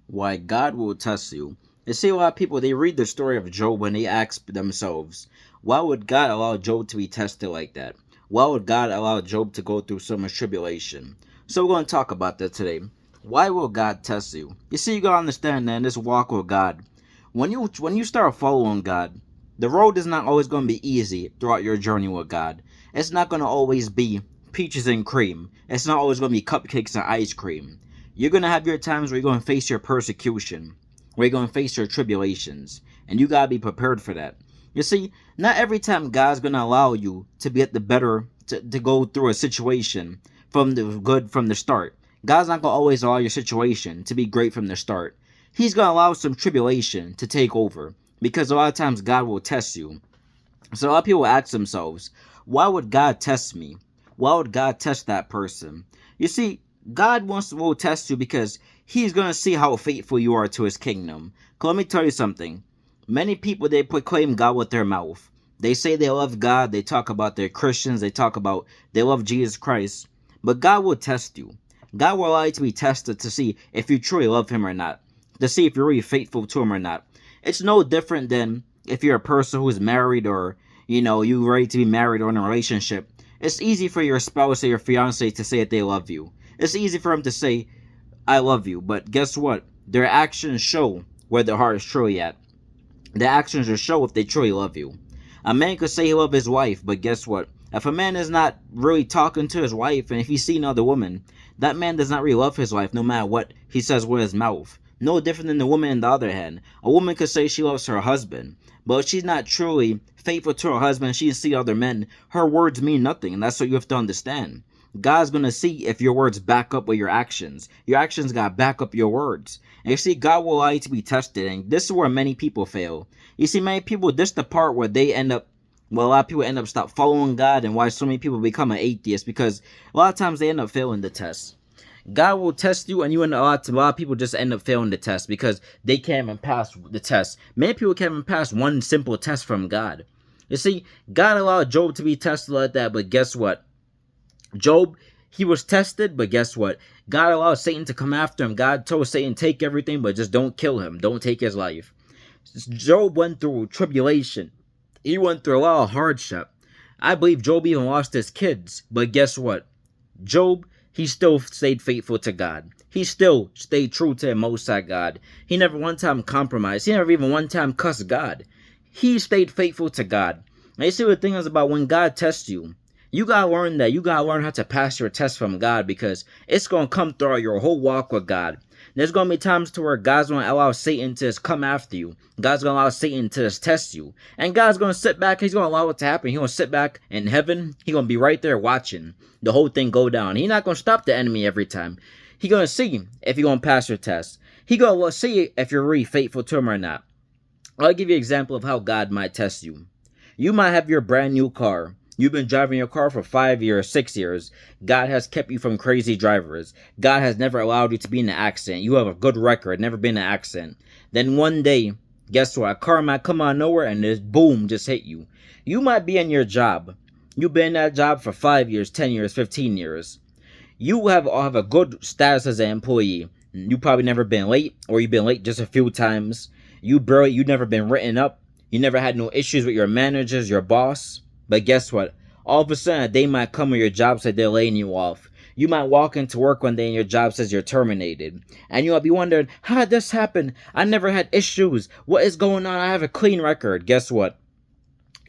Why God will test you. You see, a lot of people, they read the story of Job and they ask themselves, why would God allow Job to be tested like that? Why would God allow Job to go through so much tribulation? So we're going to talk about that today. Why will God test you? You see, you got to understand that in this walk with God, when you start following God, the road is not always going to be easy throughout your journey with God. It's not going to always be peaches and cream. It's not always going to be cupcakes and ice cream. You're going to have your times where you're going to face your persecution, where you're going to face your tribulations, and you got to be prepared for that. You see, not every time God's going to allow you to be at the better, to go through a situation from the good from the start. God's not going to always allow your situation to be great from the start. He's going to allow some tribulation to take over because a lot of times God will test you. So a lot of people ask themselves, why would God test me? Why would God test that person? You see, God will test you because he's going to see how faithful you are to his kingdom. Let me tell you something. Many people, they proclaim God with their mouth. They say they love God. They talk about they're Christians. They talk about they love Jesus Christ. But God will test you. God will allow you to be tested to see if you truly love him or not. To see if you're really faithful to him or not. It's no different than if you're a person who is married or, you ready to be married or in a relationship. It's easy for your spouse or your fiance to say that they love you. It's easy for them to say, I love you. But guess what? Their actions show where their heart is truly at. The actions will show if they truly love you. A man could say he loves his wife, but guess what? If a man is not really talking to his wife, and if he's seeing another woman, that man does not really love his wife no matter what he says with his mouth. No different than the woman on the other hand. A woman could say she loves her husband, but if she's not truly faithful to her husband, she sees other men, her words mean nothing, and that's what you have to understand. God's gonna see if your words back up with your actions. Your actions gotta back up your words. And you see, God will allow you to be tested, and this is where many people fail. You see, many people, this is the part where they end up, well, a lot of people end up stop following God, and why so many people become an atheist, because a lot of times they end up failing the test. God will test you, and a lot of people just end up failing the test because they can't even pass the test. Many people can't even pass one simple test from God. You see, God allowed Job to be tested like that, but guess what? Job, he was tested, but guess what? God allowed Satan to come after him. God told Satan, take everything, but just don't kill him. Don't take his life. Job went through tribulation. He went through a lot of hardship. I believe Job even lost his kids, but guess what? Job, he still stayed faithful to God. He still stayed true to the Most High God. He never one time compromised. He never even one time cussed God. He stayed faithful to God. And you see what the thing is about when God tests you, you gotta learn that. You gotta learn how to pass your test from God because it's gonna come throughout your whole walk with God. There's gonna be times to where God's gonna allow Satan to just come after you. God's gonna allow Satan to just test you. And God's gonna sit back, he's gonna allow it to happen. He's gonna sit back in heaven, he's gonna be right there watching the whole thing go down. He's not gonna stop the enemy every time. He's gonna see if you're gonna pass your test. He's gonna see if you're really faithful to him or not. I'll give you an example of how God might test you. You might have your brand new car. You've been driving your car for 5 years, 6 years. God has kept you from crazy drivers. God has never allowed you to be in an accident. You have a good record, never been in an accident. Then one day, guess what? A car might come out of nowhere and just boom, just hit you. You might be in your job. You've been in that job for 5 years, 10 years, 15 years. You have a good status as an employee. You probably never been late, or you've been late just a few times. You never been written up. You never had no issues with your managers, your boss. But guess what? All of a sudden, a day might come where your job said they're laying you off. You might walk into work one day and your job says you're terminated. And you might be wondering, how did this happen? I never had issues. What is going on? I have a clean record. Guess what?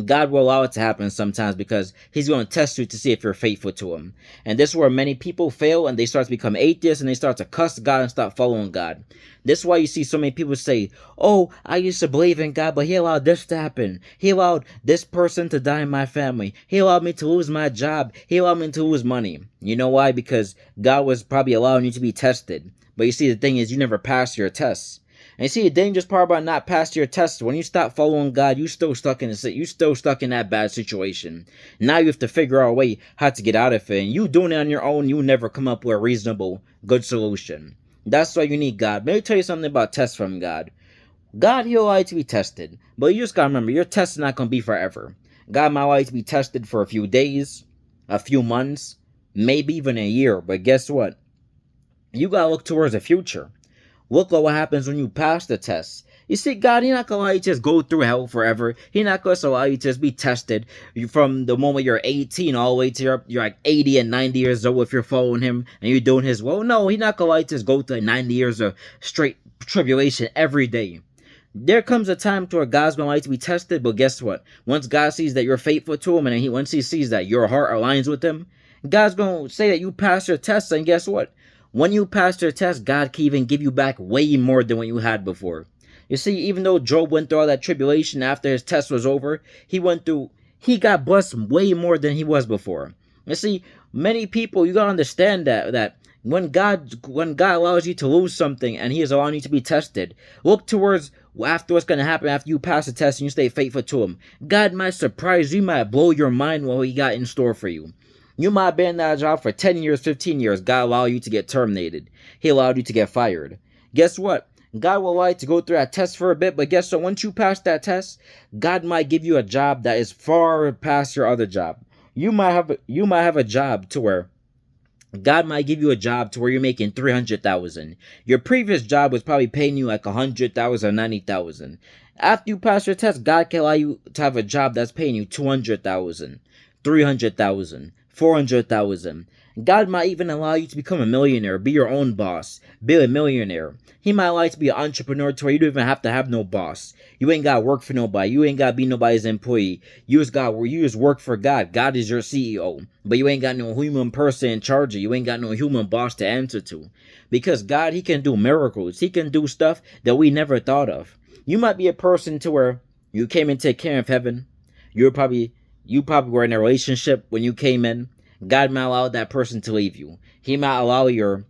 God will allow it to happen sometimes because he's going to test you to see if you're faithful to him. And this is where many people fail and they start to become atheists and they start to cuss God and stop following God. This is why you see so many people say, oh, I used to believe in God, but he allowed this to happen. He allowed this person to die in my family. He allowed me to lose my job. He allowed me to lose money. You know why? Because God was probably allowing you to be tested. But you see, the thing is, you never passed your tests. And you see, the dangerous part about not passing your test, when you stop following God, you still stuck in that bad situation. Now you have to figure out a way how to get out of it. And you doing it on your own, you never come up with a reasonable, good solution. That's why you need God. Let me tell you something about tests from God. God, he'll allow you to be tested. But you just gotta remember, your test is not gonna be forever. God might allow you to be tested for a few days, a few months, maybe even a year. But guess what? You gotta look towards the future. Look at what happens when you pass the test. You see, God, He not gonna allow you to just go through hell forever. He not gonna allow you to just be tested from the moment you're 18 all the way to you're like 80 and 90 years old if you're following Him and you're doing His will. No, He not gonna allow you to just go through 90 years of straight tribulation every day. There comes a time to where God's gonna like to be tested, but guess what? Once God sees that you're faithful to Him, and once He sees that your heart aligns with Him, God's gonna say that you passed your test, and guess what? When you pass your test, God can even give you back way more than what you had before. You see, even though Job went through all that tribulation after his test was over, he got blessed way more than he was before. You see, many people, you gotta understand that when God allows you to lose something and He is allowing you to be tested, look towards after what's going to happen after you pass the test and you stay faithful to Him. God might surprise you, might blow your mind what He got in store for you. You might have been in that job for 10 years, 15 years. God allowed you to get terminated. He allowed you to get fired. Guess what? God will allow you to go through that test for a bit, but guess what? Once you pass that test, God might give you a job that is far past your other job. You might have a job to where God might give you a job to where you're making 300,000. Your previous job was probably paying you like 100,000 or 90,000. After you pass your test, God can allow you to have a job that's paying you 200,000, 300,000, 400,000. God might even allow you to become a millionaire, be your own boss, be a millionaire. He might allow you to be an entrepreneur to where you don't even have to have no boss. You ain't got to work for nobody. You ain't got to be nobody's employee. You just work for God. God is your CEO. But you ain't got no human person in charge of you. You ain't got no human boss to answer to. Because God, He can do miracles. He can do stuff that we never thought of. You might be a person to where you came into the kingdom of heaven. You probably were in a relationship when you came in. God might allow that person to leave you. He might allow your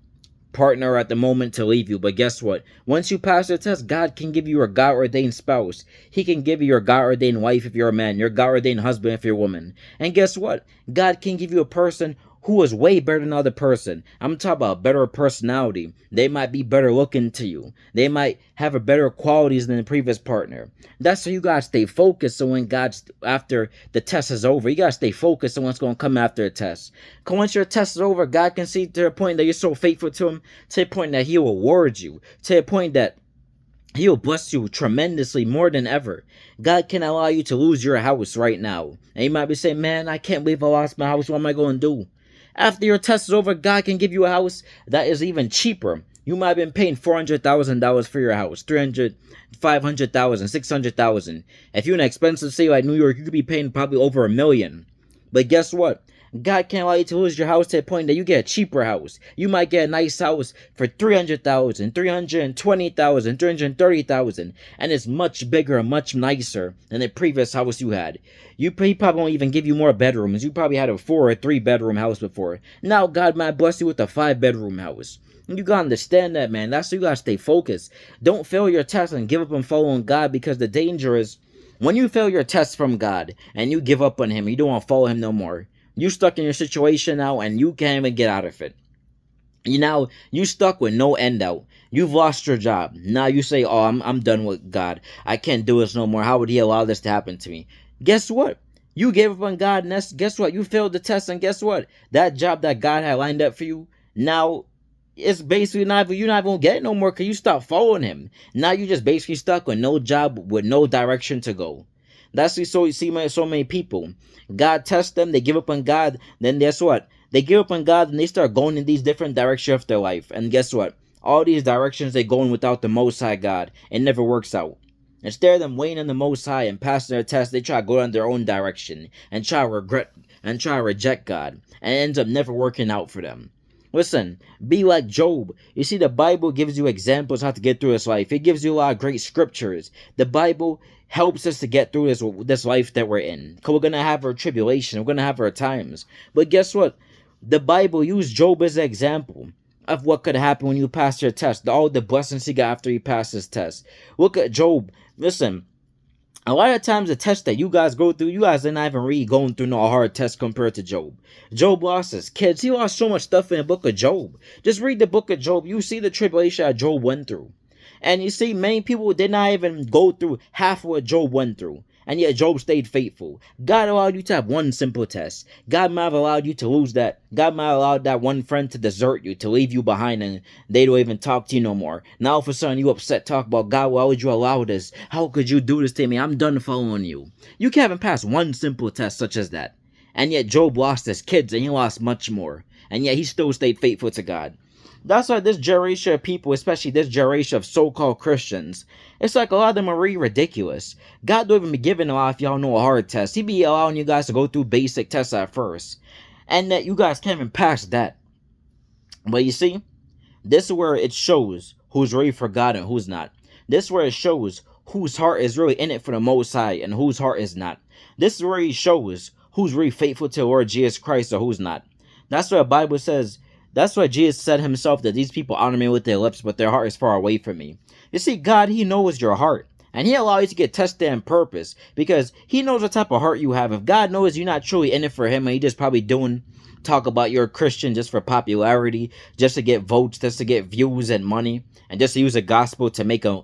partner at the moment to leave you. But guess what? Once you pass the test, God can give you a God-ordained spouse. He can give you your God-ordained wife if you're a man, your God-ordained husband if you're a woman. And guess what? God can give you a person who is way better than the other person. I'm talking about better personality. They might be better looking to you. They might have a better qualities than the previous partner. That's why you gotta stay focused. So when after the test is over, you gotta stay focused on what's gonna come after the test. Cause once your test is over, God can see to the point that you're so faithful to Him, to the point that He will reward you, to the point that He will bless you tremendously more than ever. God can allow you to lose your house right now. And you might be saying, man, I can't believe I lost my house. What am I going to do? After your test is over, God can give you a house that is even cheaper. You might have been paying $400,000 for your house, 500,000, 600,000. If you're in an expensive city like New York, you could be paying probably over $1 million. But guess what? God can't allow you to lose your house to the point that you get a cheaper house. You might get a nice house for 300,000, 320,000, 330,000, and it's much bigger and much nicer than the previous house you had. He probably won't even give you more bedrooms. You probably had a 4 or 3 bedroom house before. Now God might bless you with a 5 bedroom house. You gotta understand that, man. That's why you gotta stay focused. Don't fail your test and give up on following God, because the danger is when you fail your test from God and you give up on Him, you don't want to follow Him no more. You stuck in your situation now and you can't even get out of it. You stuck with no end out. You've lost your job. Now you say, oh, I'm done with God. I can't do this no more. How would He allow this to happen to me? Guess what? You gave up on God, and guess what? You failed the test, and guess what? That job that God had lined up for you, now it's basically you're not gonna get it no more because you stopped following Him. Now you just basically stuck with no job, with no direction to go. That's so you see so many people. God tests them, they give up on God, then guess what? They give up on God and they start going in these different directions of their life. And guess what? All these directions they going without the Most High God. It never works out. Instead of them waiting on the Most High and passing their test, they try to go in their own direction and try to reject God. And it ends up never working out for them. Listen, be like Job. You see, the Bible gives you examples how to get through this life. It gives you a lot of great scriptures. The Bible helps us to get through this life that we're in. Because we're going to have our tribulation. We're going to have our times. But guess what? The Bible used Job as an example of what could happen when you pass your test. All the blessings he got after he passed his test. Look at Job. Listen, a lot of times the test that you guys go through, you guys are not even really going through no hard test compared to Job. Job lost his kids. He lost so much stuff in the book of Job. Just read the book of Job. You see the tribulation that Job went through. And you see, many people did not even go through half of what Job went through. And yet Job stayed faithful. God allowed you to have one simple test. God might have allowed you to lose that. God might have allowed that one friend to desert you, to leave you behind, and they don't even talk to you no more. Now all of a sudden you upset, talk about, God, why would you allow this? How could you do this to me? I'm done following you. You can't pass one simple test such as that. And yet Job lost his kids, and he lost much more. And yet he still stayed faithful to God. That's why this generation of people, especially this generation of so-called Christians, it's like a lot of them are really ridiculous. God don't even be giving a lot of y'all no hard tests. He be allowing you guys to go through basic tests at first. And that you guys can't even pass that. But you see, this is where it shows who's really for God and who's not. This is where it shows whose heart is really in it for the Most High and whose heart is not. This is where he shows who's really faithful to the Lord Jesus Christ or who's not. That's what the Bible says. That's why Jesus said himself that these people honor me with their lips, but their heart is far away from me. You see, God, he knows your heart. And he allows you to get tested on purpose because he knows what type of heart you have. If God knows you're not truly in it for him and he just probably talk about you're a Christian just for popularity, just to get votes, just to get views and money, and just to use the gospel to make a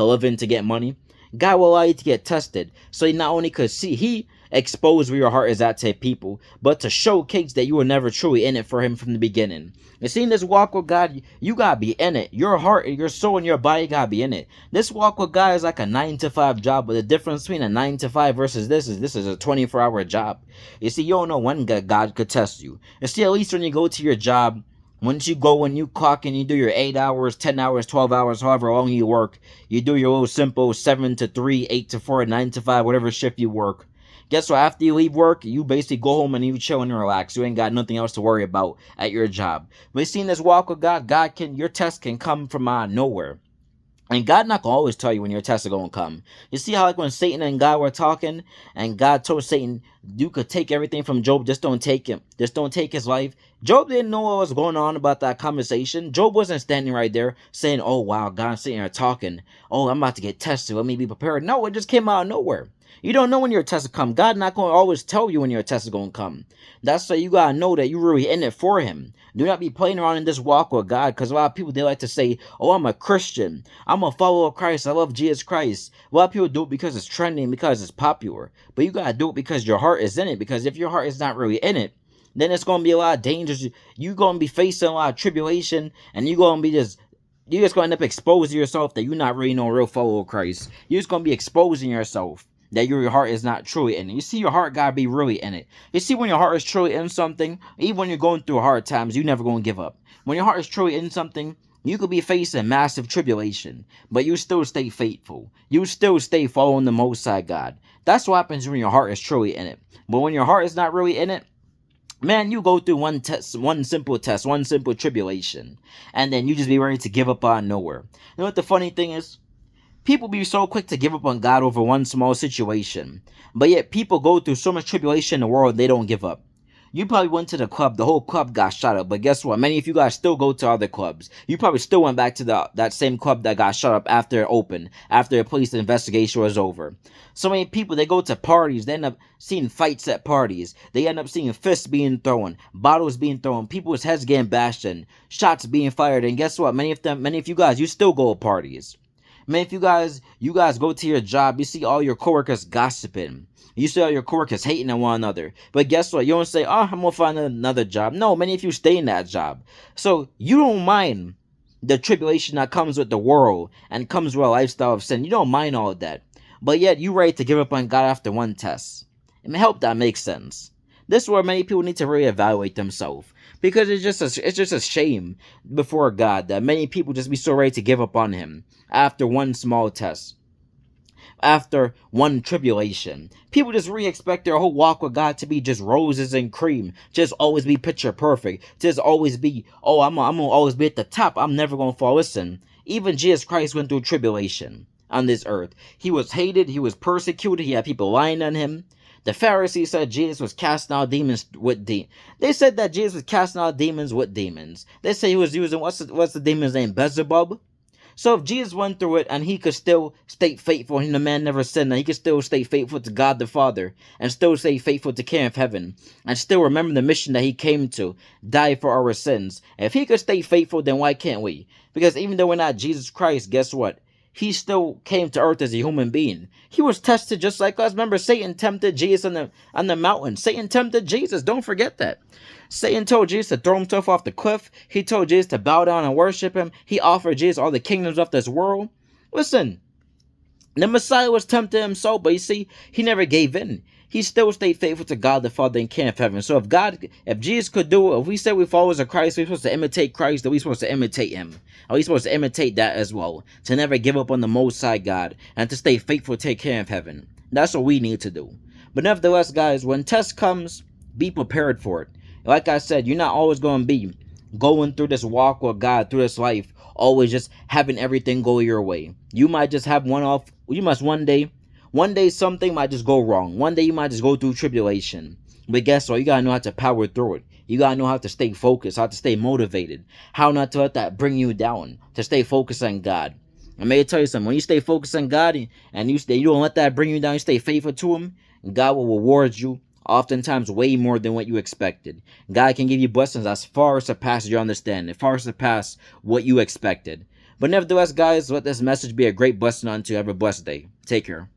living, to get money, God will allow you to get tested. So he not only could see, he expose where your heart is at to people, but to showcase that you were never truly in it for him from the beginning. And seeing this walk with God, you gotta be in it. Your heart, your soul, and your body gotta be in it. This walk with God is like a 9-to-5 job, but the difference between a 9-to-5 versus this is a 24-hour job. You see, you don't know when God could test you. And see, at least when you go to your job, once you go and you clock and you do your 8 hours, 10 hours, 12 hours, however long you work, you do your little simple 7 to 3, 8 to 4, 9 to 5, whatever shift you work. Guess what? After you leave work, you basically go home and you chill and relax. You ain't got nothing else to worry about at your job. But seeing this walk with God, your test can come from nowhere. And God not gonna always tell you when your tests are gonna come. You see how like when Satan and God were talking, and God told Satan, you could take everything from Job, just don't take him. Just don't take his life. Job didn't know what was going on about that conversation. Job wasn't standing right there saying, oh wow, God's sitting here talking. Oh, I'm about to get tested. Let me be prepared. No, it just came out of nowhere. You don't know when your test will come. God not going to always tell you when your test is going to come. That's why you got to know that you're really in it for him. Do not be playing around in this walk with God, because a lot of people, they like to say, oh, I'm a Christian. I'm a follower of Christ. I love Jesus Christ. A lot of people do it because it's trending, because it's popular. But you got to do it because your heart is in it. Because if your heart is not really in it, then it's going to be a lot of dangers. You're going to be facing a lot of tribulation, and you're going to be you're just going to end up exposing yourself that you're not really no real follower of Christ. You're just going to be exposing yourself that your heart is not truly in it. You see, your heart gotta be really in it. You see, when your heart is truly in something, even when you're going through hard times, you never gonna give up. When your heart is truly in something, you could be facing massive tribulation, but you still stay faithful. You still stay following the Most High God. That's what happens when your heart is truly in it. But when your heart is not really in it, man, you go through one simple test, one simple tribulation, and then you just be ready to give up on nowhere. You know what the funny thing is? People be so quick to give up on God over one small situation. But yet people go through so much tribulation in the world, they don't give up. You probably went to the club, the whole club got shot up. But guess what? Many of you guys still go to other clubs. You probably still went back to that same club that got shut up after it opened, after the police investigation was over. So many people, they go to parties, they end up seeing fights at parties. They end up seeing fists being thrown, bottles being thrown, people's heads getting bashed in, shots being fired. And guess what? Many of you guys, you still go to parties. Man, if you guys go to your job, you see all your coworkers gossiping. You see all your coworkers hating on one another. But guess what? You don't say, oh, I'm going to find another job. No, many of you stay in that job. So you don't mind the tribulation that comes with the world and comes with a lifestyle of sin. You don't mind all of that. But yet you ready to give up on God after one test. I hope that makes sense. This is where many people need to reevaluate themselves. Because it's just a shame before God that many people just be so ready to give up on him after one small test, after one tribulation. People just expect their whole walk with God to be just roses and cream, just always be picture perfect, just always be, oh, I'm gonna always be at the top, I'm never gonna fall. Listen, even Jesus Christ went through tribulation on this earth. He was hated, he was persecuted, he had people lying on him. The Pharisees said Jesus was casting out demons with demons. They said that Jesus was casting out demons with demons. They say he was using, what's the demon's name? Beelzebub? So if Jesus went through it and he could still stay faithful, and the man never sinned, and he could still stay faithful to God the Father, and still stay faithful to King of Heaven, and still remember the mission that he came to, die for our sins. If he could stay faithful, then why can't we? Because even though we're not Jesus Christ, guess what? he still came to earth as a human being. He was tested just like us. Remember, Satan tempted Jesus on the mountain. Satan tempted Jesus. Don't forget that. Satan told Jesus to throw himself off the cliff. He told Jesus to bow down and worship him. He offered Jesus all the kingdoms of this world. Listen, the Messiah was tempted himself, but you see, he never gave in. He still stayed faithful to God the Father and King of Heaven. So if Jesus could do it, if we say we followers of Christ, we're supposed to imitate Christ, then we're supposed to imitate him. Are we supposed to imitate that as well? To never give up on the Most High God and to stay faithful to the King of Heaven. That's what we need to do. But nevertheless, guys, when test comes, be prepared for it. Like I said, you're not always going to be going through this walk with God, through this life, always just having everything go your way. You might just have one day something might just go wrong. One day you might just go through tribulation. But guess what? You gotta know how to power through it. You gotta know how to stay focused, how to stay motivated, how not to let that bring you down, to stay focused on God. I may tell you something, when you stay focused on God and you don't let that bring you down, you stay faithful to him, God will reward you oftentimes way more than what you expected. God can give you blessings as far surpass your understanding, far surpass what you expected. But nevertheless, guys, let this message be a great blessing unto you. Have a blessed day. Take care.